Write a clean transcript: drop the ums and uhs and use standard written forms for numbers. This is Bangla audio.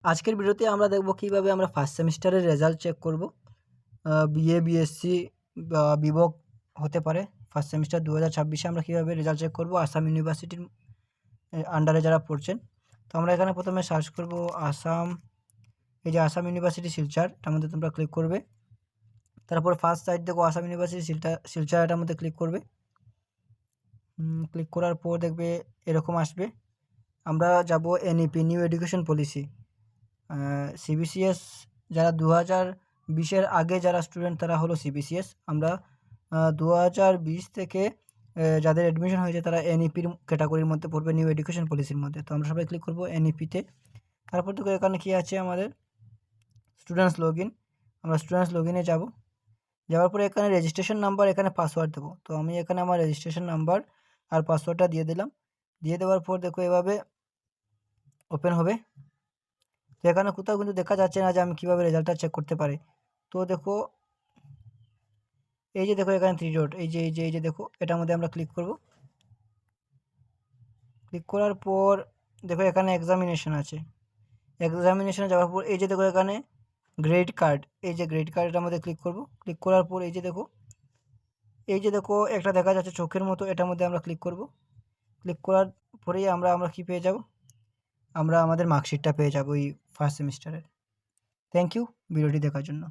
আজকের ভিডিওতে আমরা দেখব কিভাবে আমরা ফার্স্ট সেমিস্টারের রেজাল্ট চেক করব। বিএ, বিএসসি বা বিভোগ হতে পারে। ফার্স্ট সেমিস্টার 2026-এ আমরা কীভাবে রেজাল্ট চেক করব আসাম ইউনিভার্সিটির আন্ডারে যারা পড়ছেন। তো আমরা এখানে প্রথমে সার্চ করব আসাম, এই যে আসাম ইউনিভার্সিটি শিলচর, এটার মধ্যে তোমরা ক্লিক করবে। তারপর ফার্স্ট সাইট দেখো আসাম ইউনিভার্সিটি শিলচর, এটার মধ্যে ক্লিক করবে। ক্লিক করার পর দেখবে এরকম আসবে। আমরা যাব NEP, new education policy. CBCS যারা 2020-এর আগে যারা স্টুডেন্ট তারা হলো সিবিসিএস। আমরা 2020 থেকে যাদের অ্যাডমিশন হয়েছে তারা এনইপির ক্যাটাগরির মধ্যে পড়বে, নিউ এডুকেশন পলিসির মধ্যে। তো আমরা সবাই ক্লিক করব এনইপিতে। তারপর দেখো এখানে কী আছে আমাদের স্টুডেন্টস লগ ইন। আমরা স্টুডেন্টস লগ ইনে যাবো। যাওয়ার পরে এখানে রেজিস্ট্রেশন নাম্বার, এখানে পাসওয়ার্ড দেবো। তো আমি এখানে আমার রেজিস্ট্রেশন নাম্বার আর পাসওয়ার্ডটা দিয়ে দিলাম। দিয়ে দেওয়ার পর দেখো এভাবে ওপেন হবে। তো এখানে কোথাও কিন্তু দেখা যাচ্ছে না যে আমি কীভাবে রেজাল্টটা চেক করতে পারি। তো দেখো এই যে দেখো এখানে 3 ডট, এই যে দেখো এটার মধ্যে আমরা ক্লিক করব। ক্লিক করার পর দেখো এখানে এক্সামিনেশন আছে। এক্সামিনেশনে যাওয়ার পর এই যে দেখো এখানে গ্রেড কার্ড, এই যে গ্রেড কার্ড, এটার মধ্যে ক্লিক করব। ক্লিক করার পর এই যে দেখো একটা দেখা যাচ্ছে চোখের মতো, এটার মধ্যে আমরা ক্লিক করব। ক্লিক করার পরেই আমরা কি পেয়ে যাব, আমরা আমাদের মার্কশিটটা পেয়ে যাব এই ফার্স্ট সেমিস্টারের। থ্যাংক ইউ ভিডিওটি দেখার জন্য।